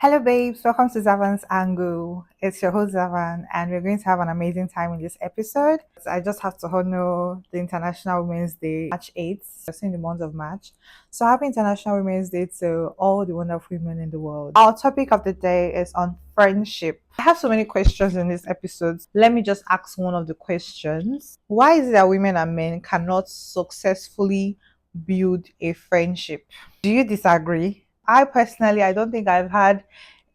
Hello, babes. Welcome to Zavan's Angle. It's your host, Zavan, and we're going to have an amazing time in this episode. I just have to honor the International Women's Day, March 8th. We're in the month of March. So, happy International Women's Day to all the wonderful women in the world. Our topic of the day is on friendship. I have so many questions in this episode. Let me just ask one of the questions. Why is it that women and men cannot successfully build a friendship? Do you disagree? I personally, I don't think I've had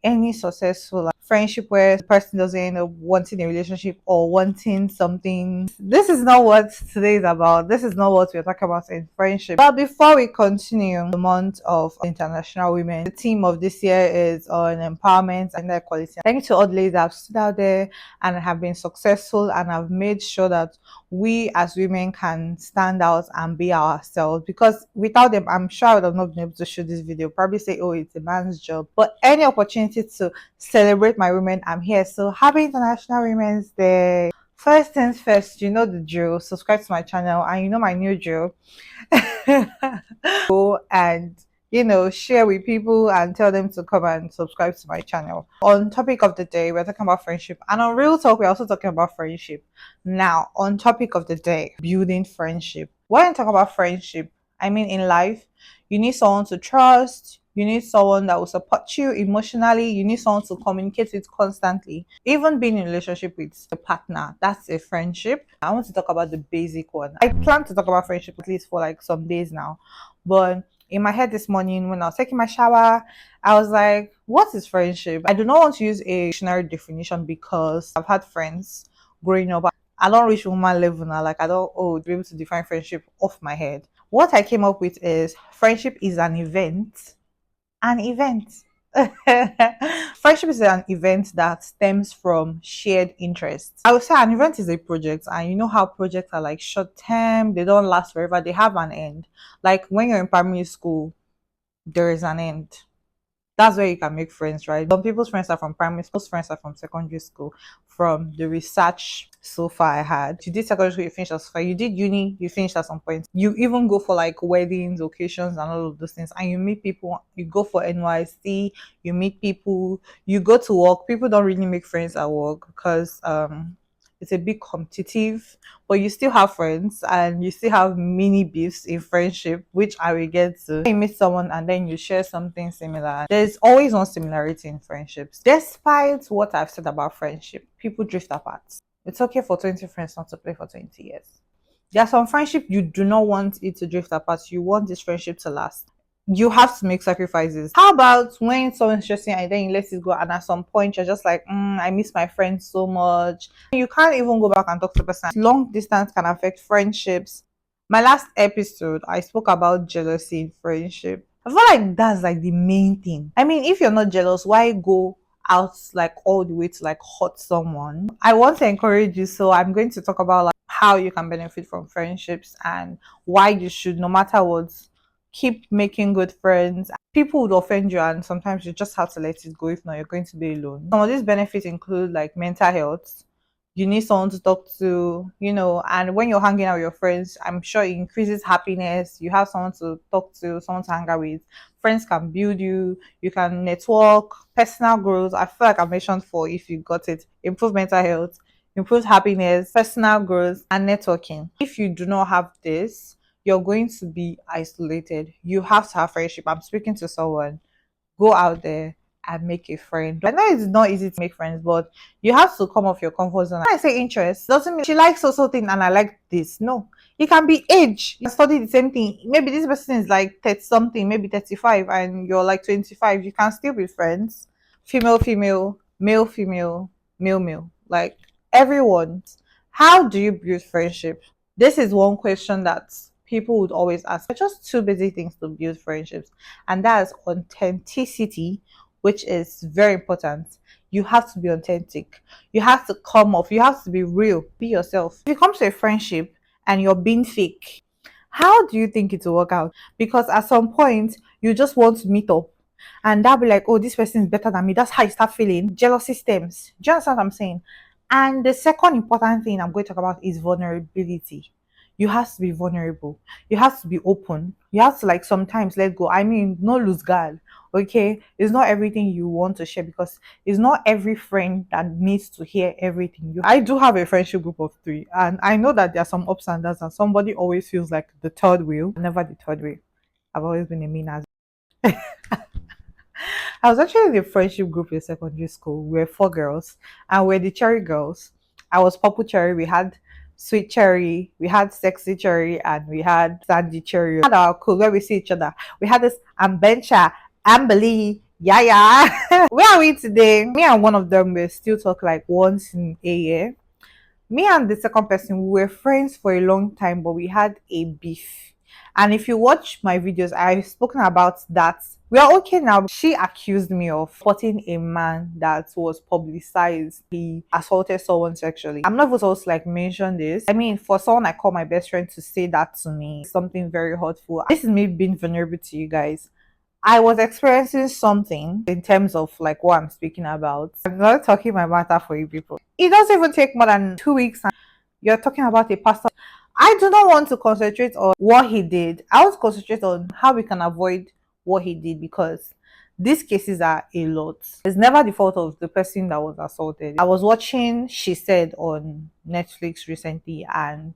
any successful friendship where the person doesn't end up wanting a relationship or wanting something. This is not what today is about. This is not what we're talking about in friendship. But before we continue the month of International Women, the theme of this year is on empowerment and equality. Thank you to all the ladies that have stood out there and have been successful and have made sure that we as women can stand out and be ourselves, because without them I'm sure I would have not been able to shoot this video. Probably say, oh, it's a man's job, but any opportunity to celebrate my women, I'm here. So happy International Women's Day. First things first, you know the drill. Subscribe to my channel, and you know my new drill. Go and share with people and tell them to come and subscribe to my channel. On topic of the day, we're talking about friendship, and on Real Talk, we're also talking about friendship. Now, on topic of the day, building friendship. When I talk about friendship, I mean in life, you need someone to trust. You need someone that will support you emotionally. You need someone to communicate with constantly. Even being in a relationship with a partner, that's a friendship. I want to talk about the basic one. I plan to talk about friendship at least for like some days now. But in my head this morning when I was taking my shower, I was like, what is friendship? I do not want to use a dictionary definition because I've had friends growing up. I don't reach woman level now. Like I don't be able to define friendship off my head. What I came up with is friendship is an event. An event. Friendship is an event that stems from shared interests. I would say an event is a project, and you know how projects are like short term, they don't last forever, they have an end. Like when you're in primary school, there is an end. That's where you can make friends, right? Some people's friends are from primary school, friends are from secondary school. From the research so far I had, you did secondary school, you finished as far, you did uni, you finished at some point. You even go for like weddings, occasions, and all of those things, and you meet people. You go for NYC, you meet people, you go to work. People don't really make friends at work because it's a bit competitive, but you still have friends and you still have mini beefs in friendship, which I will get to. You meet someone and then you share something similar. There's always one similarity in friendships. Despite what I've said about friendship, people drift apart. It's okay for 20 friends not to play for 20 years. There are some friendship you do not want it to drift apart. You want this friendship to last. You have to make sacrifices. How about when someone's stressing and then you let it go, and at some point you're just like, I miss my friends so much. You can't even go back and talk to the person. Long distance can affect friendships. My last episode, I spoke about jealousy in friendship. I feel like that's like the main thing. I mean, if you're not jealous, why go out like all the way to like hurt someone? I want to encourage you, so I'm going to talk about like how you can benefit from friendships and why you should, no matter what, keep making good friends. People would offend you, and sometimes you just have to let it go. If not, you're going to be alone. Some of these benefits include like mental health. You need someone to talk to, and when you're hanging out with your friends, I'm sure it increases happiness. You have someone to talk to, someone to hang out with. Friends can build you, you can network, personal growth. I feel like I mentioned four if you got it. Improve mental health, improve happiness, personal growth, and networking. If you do not have this, you're going to be isolated. You have to have friendship. I'm speaking to someone. Go out there and make a friend. I know it's not easy to make friends, but you have to come off your comfort zone. When I say interest, doesn't mean she likes also thing and I like this. No. It can be age. You study the same thing. Maybe this person is like 30 something, maybe 35, and you're like 25. You can still be friends. Female, female, male, female, male, male. Like everyone. How do you build friendship? This is one question that people would always ask. Just two basic things to build friendships, and that is authenticity, which is very important. You have to be authentic. You have to come off. You have to be real. Be yourself. If it comes to a friendship and you're being fake, how do you think it will work out? Because at some point, you just want to meet up. And that'll be like, oh, this person is better than me. That's how you start feeling. Jealousy stems. Do you understand what I'm saying? And the second important thing I'm going to talk about is vulnerability. you have to be vulnerable. You have to be open. You have to like sometimes let go. I mean, no lose guard. Okay, it's not everything you want to share because it's not every friend that needs to hear everything. I do have a friendship group of three, and I know that there are some ups and downs, and somebody always feels like the third wheel. Never the third wheel. I've always been a mean as. I was actually in a friendship group in secondary school. We were four girls, and we're the cherry girls. I was purple cherry. We had sweet cherry, we had sexy cherry, and we had sandy cherry. We had our cool where we see each other. We had this ambencha, Amberly, yeah. Where are we today? Me and one of them will still talk like once in a year. Me and the second person, we were friends for a long time, but we had a beef. And if you watch my videos, I've spoken about that. We are okay now. She accused me of supporting a man that was publicized. He assaulted someone sexually. I'm not supposed to like mention this. I mean, for someone I call my best friend to say that to me, something very hurtful. This is me being vulnerable to you guys. I was experiencing something in terms of like what I'm speaking about. I'm not talking my matter for you people. It doesn't even take more than 2 weeks and you're talking about a pastor. I do not want to concentrate on what he did. I want to concentrate on how we can avoid what he did because these cases are a lot. It's never the fault of the person that was assaulted. I was watching She Said on Netflix recently and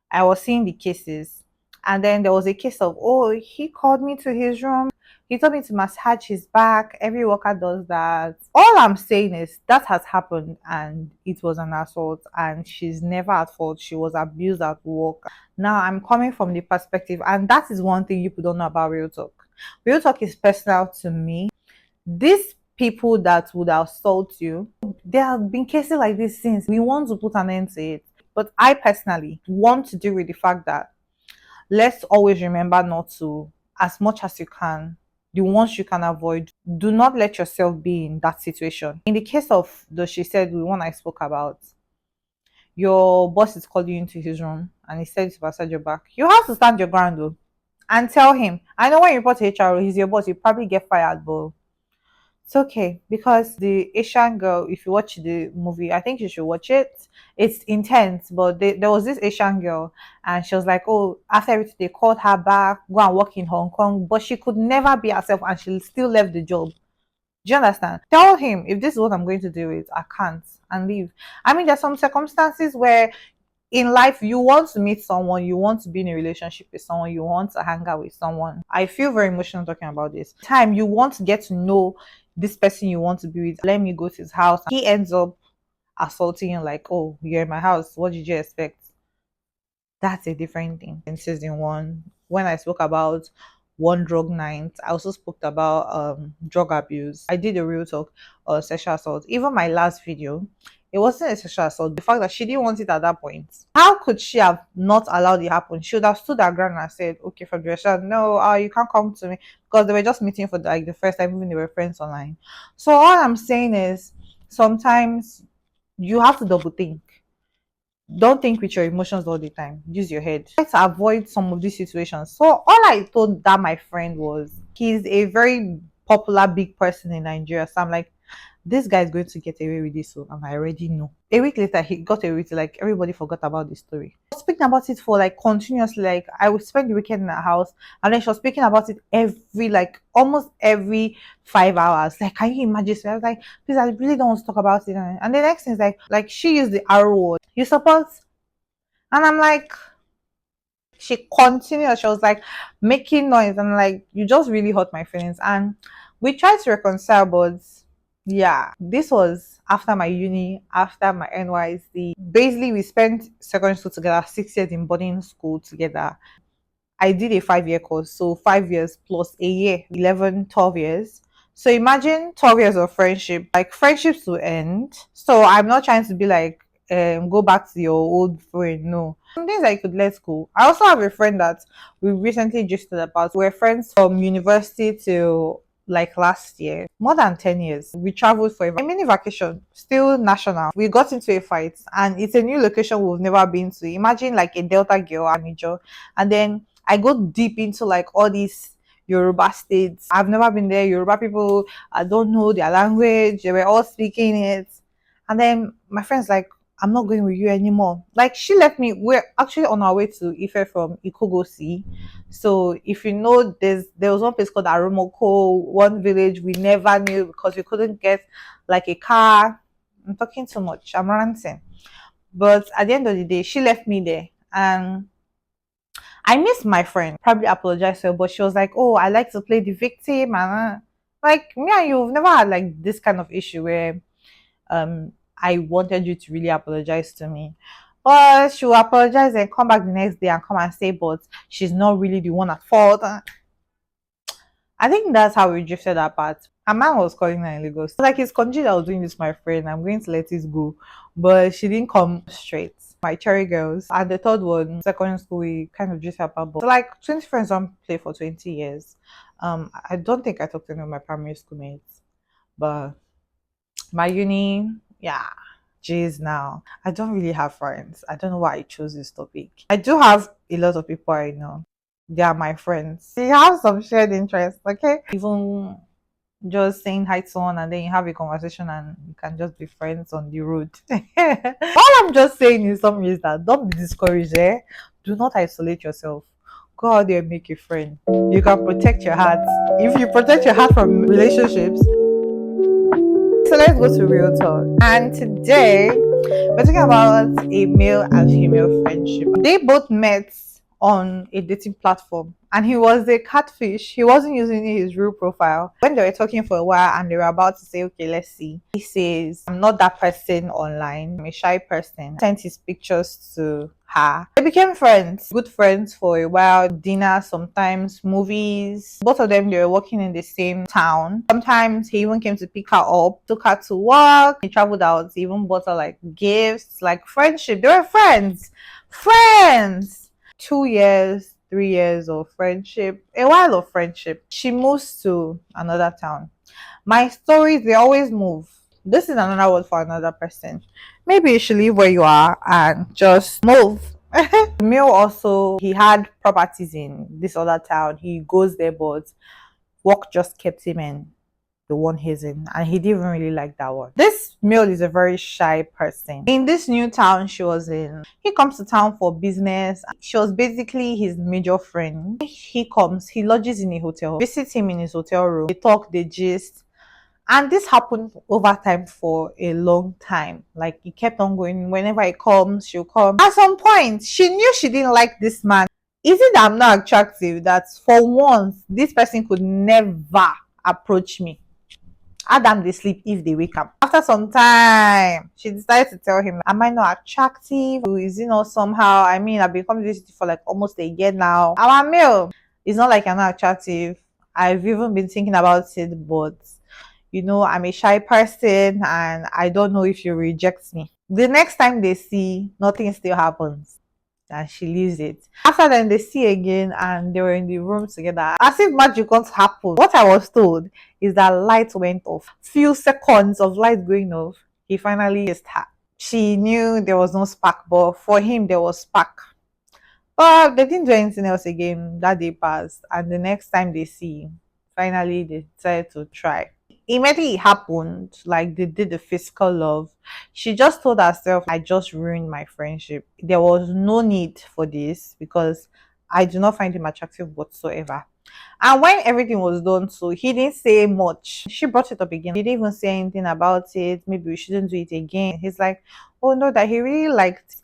I was seeing the cases. And then there was a case of, oh, he called me to his room. He told me to massage his back. Every worker does that. All I'm saying is that has happened and it was an assault and she's never at fault. She was abused at work. Now I'm coming from the perspective, and that is one thing you people don't know about Real Talk. Real Talk is personal to me. These people that would assault you, there have been cases like this since. We want to put an end to it. But I personally want to deal with the fact that let's always remember not to, as much as you can, the ones you can avoid, do not let yourself be in that situation. In the case of the She Said, the one I spoke about, your boss is calling you into his room and he said to massage your back. You have to stand your ground though and tell him. I know when you report to HR, he's your boss, you probably get fired, but it's okay because the Asian girl, if you watch the movie, I think you should watch it. It's intense, but there was this Asian girl, and she was like, "Oh, after everything, they called her back, go and work in Hong Kong," but she could never be herself, and she still left the job. Do you understand? Tell him if this is what I'm going to do with, I can't and leave. I mean, there's some circumstances where in life you want to meet someone, you want to be in a relationship with someone, you want to hang out with someone. I feel very emotional talking about this time. You want to get to know this person you want to be with. Let me go to his house. He ends up assaulting you like, oh, you're in my house, what did you expect? That's a different thing. In season one, when I spoke about one drug night, I also spoke about drug abuse. I did a real talk on sexual assault. Even my last video, it wasn't a sexual assault. The fact that she didn't want it at that point. How could she have not allowed it happen? She would have stood her ground and said, okay, from the restaurant, no, you can't come to me, because they were just meeting for like the first time, even they were friends online. So all I'm saying is sometimes you have to double think. Don't think with your emotions all the time. Use your head. Try to avoid some of these situations. So all I told that my friend was, he's a very popular big person in Nigeria. So I'm like, this guy is going to get away with this, so and I already know. A week later, he got away with it. Like everybody forgot about the story. I was speaking about it for like continuously. Like I would spend the weekend in her house, and then she was speaking about it every like almost every 5 hours. Like, can you imagine? So I was like, please, I really don't want to talk about it. And the next thing is like she used the R word. You support, and I'm like, she continued. She was like making noise, and like, you just really hurt my feelings. And we tried to reconcile, but yeah, this was after my uni, after my NYC. Basically, we spent secondary school together, 6 years in boarding school together. I did a 5 year course, so 5 years plus a year, 11, 12 years. So imagine 12 years of friendship, like friendships will end. So I'm not trying to be like, go back to your old friend. No. Some things I could let go. I also have a friend that we recently just about. We're friends from university till like last year, more than 10 years. We traveled for a mini vacation, still national. We got into a fight, and it's a new location we've never been to. Imagine like a Delta girl, and then I go deep into like all these Yoruba states. I've never been there. Yoruba people, I don't know their language. They were all speaking it. And then my friend's like, I'm not going with you anymore. Like, she left me. We're actually on our way to Ife from Ikogosi. So if you know, there was one place called Arumoko, one village we never knew because we couldn't get like a car. I'm talking too much. I'm ranting. But at the end of the day, she left me there. And I miss my friend. Probably apologized to her, but she was like, "Oh, I like to play the victim." And like me and you've never had like this kind of issue where I wanted you to really apologize to me. But she will apologize and come back the next day and come and say, but she's not really the one at fault. I think that's how we drifted apart. A man was calling her in Lagos. Like, it's conjured I was doing this, my friend. I'm going to let this go. But she didn't come straight. My cherry girls. And the third one, secondary school, we kind of drifted apart. But so like 20 friends don't play for 20 years. I don't think I talked to any of my primary school mates. But my uni, yeah. Jeez, now I don't really have friends. I don't know why I chose this topic. I do have a lot of people I know. They are my friends. We have some shared interests, okay? Even just saying hi to someone and then you have a conversation and you can just be friends on the road. All I'm just saying in some is that don't be discouraged, eh? Do not isolate yourself. Go out there and make a friend. You can protect your heart. If you protect your heart from relationships, so let's go to real talk. And today we're talking about a male and female friendship. They both met on a dating platform and he was a catfish. He wasn't using his real profile. When they were talking for a while and they were about to say, okay, let's see, he says, I'm not that person online. I'm a shy person. Sent his pictures to her. They became friends, good friends for a while. Dinner, sometimes movies. Both of them, they were working in the same town. Sometimes he even came to pick her up, took her to work. He traveled out, he even bought her like gifts, like friendship. They were friends. Friends. 2 years, 3 years of friendship, a while of friendship. She moves to another town. My stories, they always move. This is another word for another person. Maybe you should leave where you are and just move. Male also, he had properties in this other town. He goes there, but work just kept him in the one he's in, and he didn't really like that one. This male is a very shy person. In this new town she was in, he comes to town for business. She was basically his major friend. He comes, he lodges in a hotel, visits him in his hotel room, they talk, they gist. And this happened over time for a long time. Like, it kept on going. Whenever he comes, she'll come. At some point, she knew she didn't like this man. Is it that I'm not attractive? That for once, this person could never approach me? Adam they sleep if they wake up. After some time, she decided to tell him, am I not attractive? Is it not somehow? I mean, I've been coming to this for like almost a year now. I'm a male. It's not like I'm not attractive. I've even been thinking about it, but I'm a shy person and I don't know if you reject me. The next time they see, nothing still happens. And she leaves it. After then, they see again and they were in the room together. As if magic can't happen. What I was told is that light went off. Few seconds of light going off, he finally kissed her. She knew there was no spark, but for him, there was spark. But they didn't do anything else again. That day passed. And the next time they see, finally, they decided to try. Immediately it happened, like they did the physical love. She just told herself, I just ruined my friendship. There was no need for this because I do not find him attractive whatsoever. And when everything was done, so he didn't say much. She brought it up again. He didn't even say anything about it. Maybe we shouldn't do it again. He's like, oh no, that he really liked it.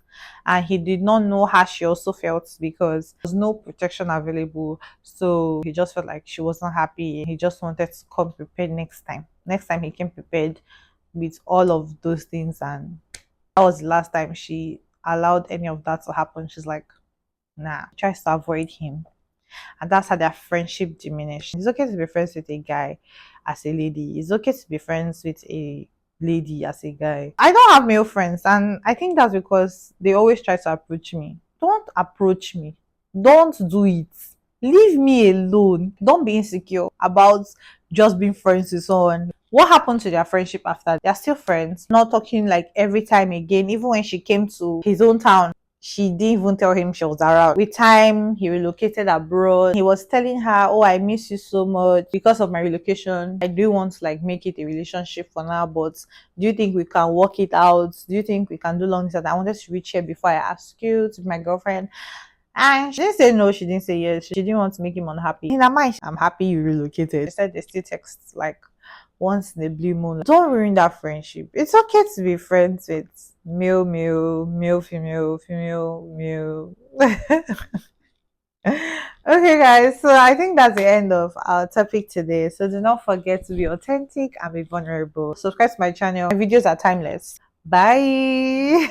And he did not know how she also felt because there was no protection available. So he just felt like she wasn't happy. He just wanted to come prepared next time. Next time he came prepared with all of those things, and that was the last time she allowed any of that to happen. She's like, nah, tries to avoid him. And that's how their friendship diminished. It's okay to be friends with a guy as a lady. It's okay to be friends with a lady as a guy. I don't have male friends, and I think that's because they always try to approach me. Don't approach me. Don't do it. Leave me alone. Don't be insecure about just being friends with someone. What happened to their friendship after? They're still friends, not talking like every time again. Even when she came to his own town, She didn't even tell him she was around. With time, he relocated abroad. He was telling her, "Oh, I miss you so much because of my relocation. I do want to like make it a relationship for now, but do you think we can work it out? Do you think we can do long distance? I wanted to reach here before I ask you to be my girlfriend." And she didn't say no, she didn't say yes. She didn't want to make him unhappy. In her mind, I'm happy you relocated. She said they still text like once in a blue moon. Don't ruin that friendship. It's okay to be friends with male, male, male, female, female, male. Okay, guys. So I think that's the end of our topic today. So do not forget to be authentic and be vulnerable. Subscribe to my channel. My videos are timeless. Bye.